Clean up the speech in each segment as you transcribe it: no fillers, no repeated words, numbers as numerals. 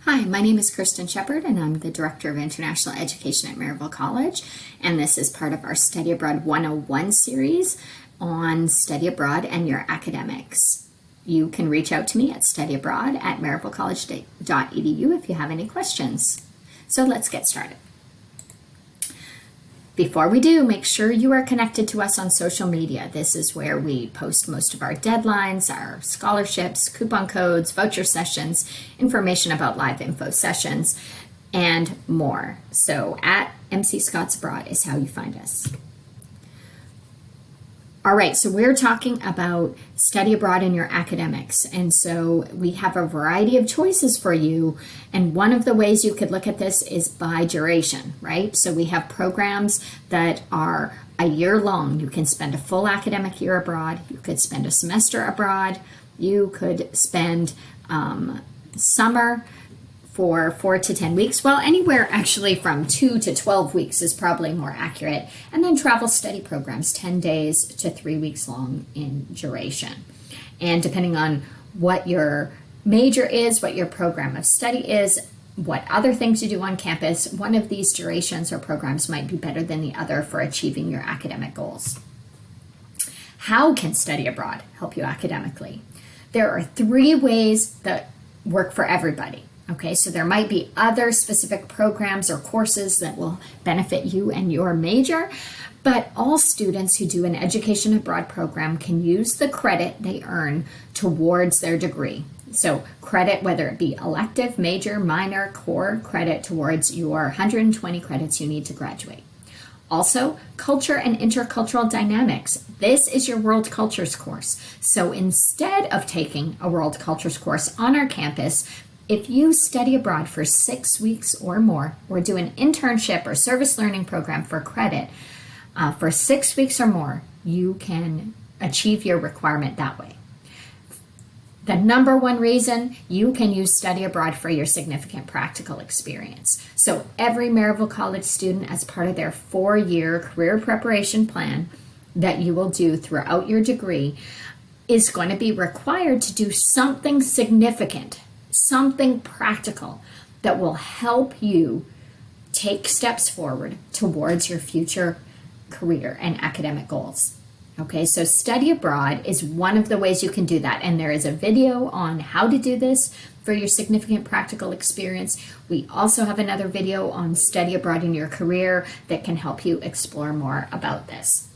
Hi, my name is Kristen Shepard, and I'm the Director of International Education at Maryville College, and this is part of our Study Abroad 101 series on study abroad and your academics. You can reach out to me at studyabroad@maryvillecollege.edu if you have any questions. So let's get started. Before we do, make sure you are connected to us on social media. This is where we post most of our deadlines, our scholarships, coupon codes, voucher sessions, information about live info sessions, and more. So at MC Scott's Abroad is how you find us. All right, so we're talking about study abroad in your academics. And so we have a variety of choices for you. And one of the ways you could look at this is by duration, right? So we have programs that are a year long. You can spend a full academic year abroad. You could spend a semester abroad. You could spend summer for 4 to 10 weeks. Well, anywhere actually from 2 to 12 weeks is probably more accurate. And then travel study programs, 10 days to 3 weeks long in duration. And depending on what your major is, what your program of study is, what other things you do on campus, one of these durations or programs might be better than the other for achieving your academic goals. How can study abroad help you academically? There are 3 ways that work for everybody. Okay, so there might be other specific programs or courses that will benefit you and your major, but all students who do an education abroad program can use the credit they earn towards their degree. So credit, whether it be elective, major, minor, core credit towards your 120 credits you need to graduate. Also, culture and intercultural dynamics. This is your world cultures course. So instead of taking a world cultures course on our campus, if you study abroad for 6 weeks or more, or do an internship or service learning program for credit for 6 weeks or more, you can achieve your requirement that way. The number one reason you can use study abroad for your significant practical experience. So every Maryville College student, as part of their 4-year career preparation plan that you will do throughout your degree, is going to be required to do something significant, something practical that will help you take steps forward towards your future career and academic goals. Okay, so study abroad is one of the ways you can do that. And there is a video on how to do this for your significant practical experience. We also have another video on study abroad in your career that can help you explore more about this.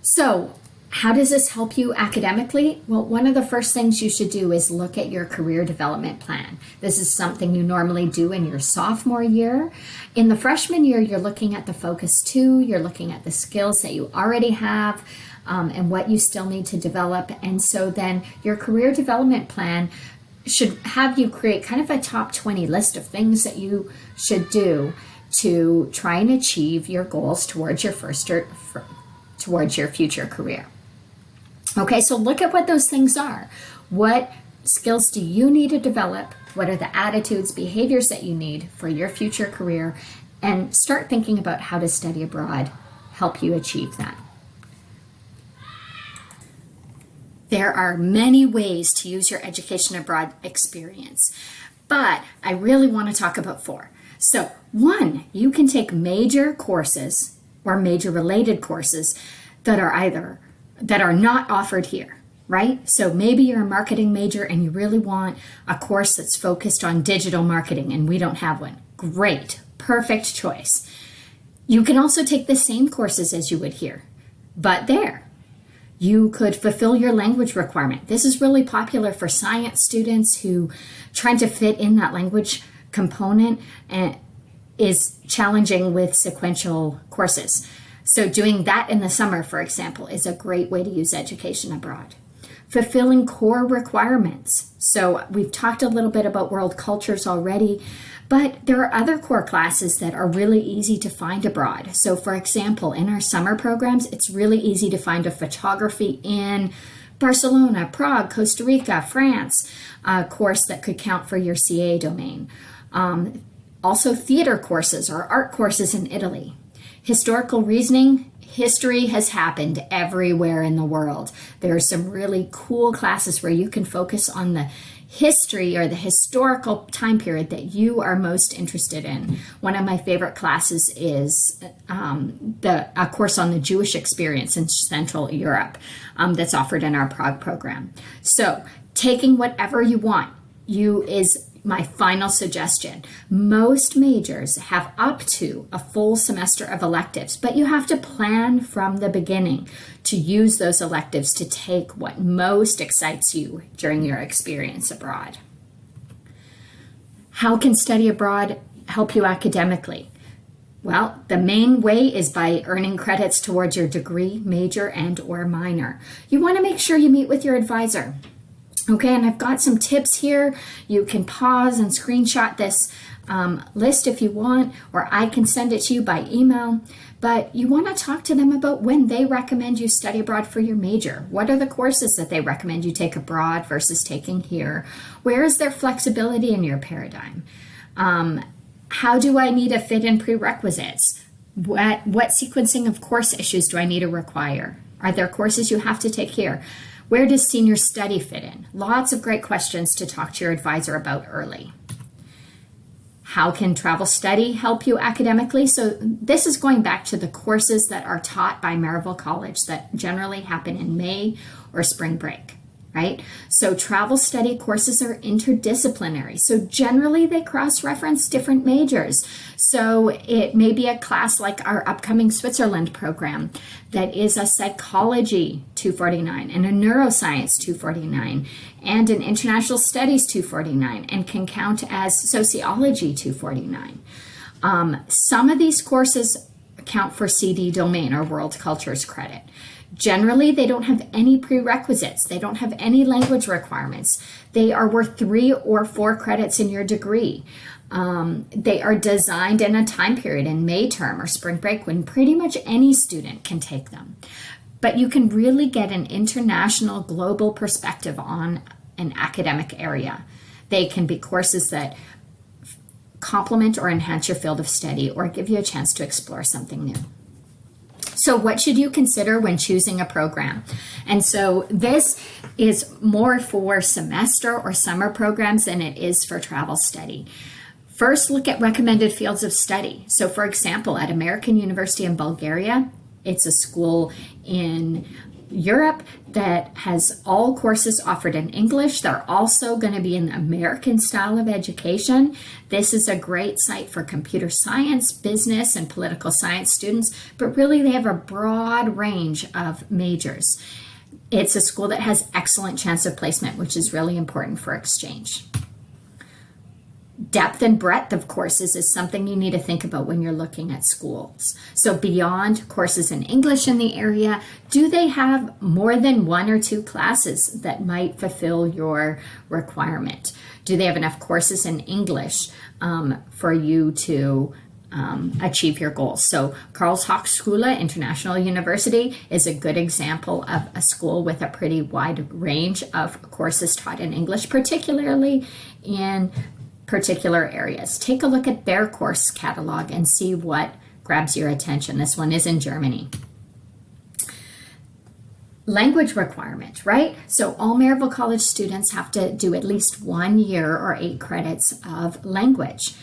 So, how does this help you academically? Well, one of the first things you should do is look at your career development plan. This is something you normally do in your sophomore year. In the freshman year, you're looking at the Focus 2, you're looking at the skills that you already have and what you still need to develop. And so then your career development plan should have you create kind of a top 20 list of things that you should do to try and achieve your goals towards your future career. Okay, so look at what those things are. What skills do you need to develop? What are the attitudes, behaviors that you need for your future career? And start thinking about how to study abroad help you achieve that. There are many ways to use your education abroad experience, but I really want to talk about 4. So 1, you can take major courses or major related courses that are not offered here, right? So maybe you're a marketing major and you really want a course that's focused on digital marketing and we don't have one. Great, perfect choice. You can also take the same courses as you would here, but there. You could fulfill your language requirement. This is really popular for science students who trying to fit in that language component is challenging with sequential courses. So doing that in the summer, for example, is a great way to use education abroad. Fulfilling core requirements. So we've talked a little bit about world cultures already, but there are other core classes that are really easy to find abroad. So for example, in our summer programs, it's really easy to find a photography in Barcelona, Prague, Costa Rica, France course that could count for your CA domain. Also theater courses or art courses in Italy. Historical reasoning, history has happened everywhere in the world. There are some really cool classes where you can focus on the history or the historical time period that you are most interested in. One of my favorite classes is a course on the Jewish experience in Central Europe that's offered in our Prague program. So taking whatever you want is my final suggestion. Most majors have up to a full semester of electives, but you have to plan from the beginning to use those electives to take what most excites you during your experience abroad. How can study abroad help you academically? Well, the main way is by earning credits towards your degree, major, and/or minor. You want to make sure you meet with your advisor. Okay, and I've got some tips here. You can pause and screenshot this list if you want, or I can send it to you by email. But you want to talk to them about when they recommend you study abroad for your major. What are the courses that they recommend you take abroad versus taking here? Where is there flexibility in your paradigm? How do I need to fit in prerequisites? What sequencing of course issues do I need to require? Are there courses you have to take here? Where does senior study fit in? Lots of great questions to talk to your advisor about early. How can travel study help you academically? So this is going back to the courses that are taught by Maryville College that generally happen in May or spring break, right? So travel study courses are interdisciplinary. So generally they cross-reference different majors. So it may be a class like our upcoming Switzerland program that is a psychology 249 and a neuroscience 249 and an international studies 249 and can count as sociology 249. Some of these courses count for CD domain or world cultures credit. Generally, they don't have any prerequisites. They don't have any language requirements. They are worth 3 or 4 credits in your degree. They are designed in a time period in May term or spring break when pretty much any student can take them. But you can really get an international global perspective on an academic area. They can be courses that complement or enhance your field of study or give you a chance to explore something new. So what should you consider when choosing a program? And so this is more for semester or summer programs than it is for travel study. First, look at recommended fields of study. So for example, at American University in Bulgaria, it's a school in Europe that has all courses offered in English. They're also going to be an American style of education. This is a great site for computer science, business, and political science students, but really they have a broad range of majors. It's a school that has excellent chance of placement, which is really important for exchange. Depth and breadth of courses is something you need to think about when you're looking at schools. So beyond courses in English in the area, do they have more than 1 or 2 classes that might fulfill your requirement? Do they have enough courses in English for you to achieve your goals? So Karlshochschule International University is a good example of a school with a pretty wide range of courses taught in English, particularly in particular areas. Take a look at their course catalog and see what grabs your attention. This one is in Germany. Language requirement, right? So all Maryville College students have to do at least 1 year or 8 credits of language.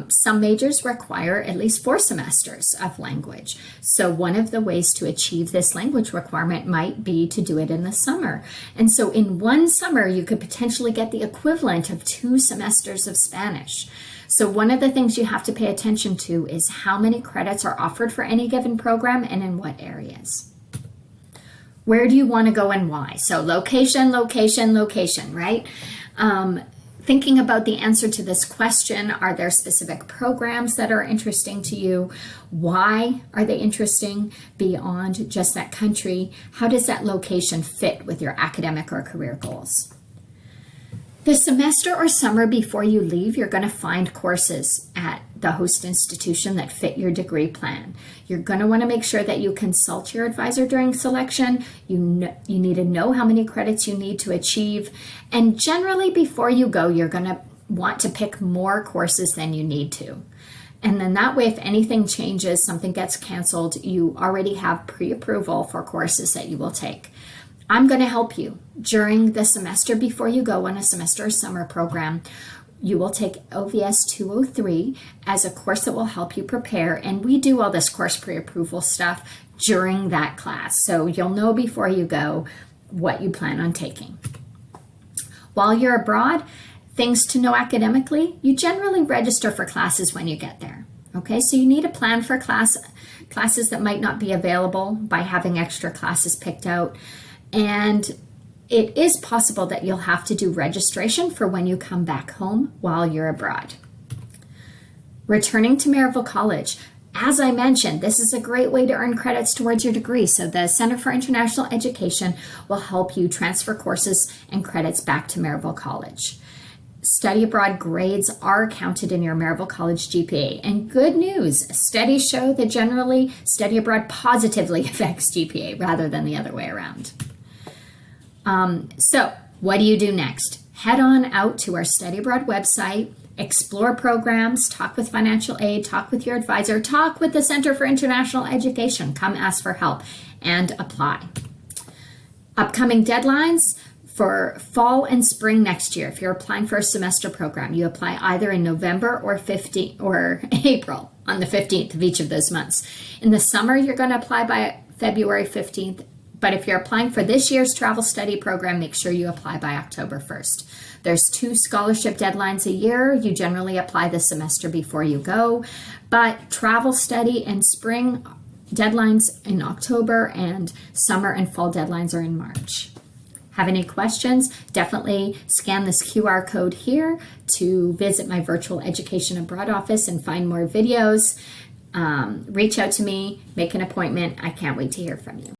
Some majors require at least 4 semesters of language. So one of the ways to achieve this language requirement might be to do it in the summer. And so in 1 summer, you could potentially get the equivalent of 2 semesters of Spanish. So one of the things you have to pay attention to is how many credits are offered for any given program and in what areas. Where do you want to go and why? So location, location, location, right? Thinking about the answer to this question, are there specific programs that are interesting to you? Why are they interesting beyond just that country? How does that location fit with your academic or career goals? The semester or summer before you leave, you're going to find courses at the host institution that fit your degree plan. You're going to want to make sure that you consult your advisor during selection. You need to know how many credits you need to achieve. And generally before you go, you're going to want to pick more courses than you need to. And then that way, if anything changes, something gets canceled, you already have pre-approval for courses that you will take. I'm going to help you during the semester before you go on a semester or summer program. You will take OVS 203 as a course that will help you prepare. And we do all this course pre-approval stuff during that class. So you'll know before you go what you plan on taking. While you're abroad, things to know academically, you generally register for classes when you get there. Okay, so you need a plan for classes that might not be available by having extra classes picked out. And it is possible that you'll have to do registration for when you come back home while you're abroad. Returning to Maryville College. As I mentioned, this is a great way to earn credits towards your degree. So the Center for International Education will help you transfer courses and credits back to Maryville College. Study abroad grades are counted in your Maryville College GPA. And good news, studies show that generally study abroad positively affects GPA rather than the other way around. So what do you do next? Head on out to our Study Abroad website, explore programs, talk with financial aid, talk with your advisor, talk with the Center for International Education, come ask for help, and apply. Upcoming deadlines for fall and spring next year. If you're applying for a semester program, you apply either in November or April on the 15th of each of those months. In the summer, you're going to apply by February 15th. But if you're applying for this year's travel study program, make sure you apply by October 1st. There's 2 scholarship deadlines a year. You generally apply the semester before you go. But travel study and spring deadlines in October, and summer and fall deadlines are in March. Have any questions? Definitely scan this QR code here to visit my virtual education abroad office and find more videos. Reach out to me, make an appointment. I can't wait to hear from you.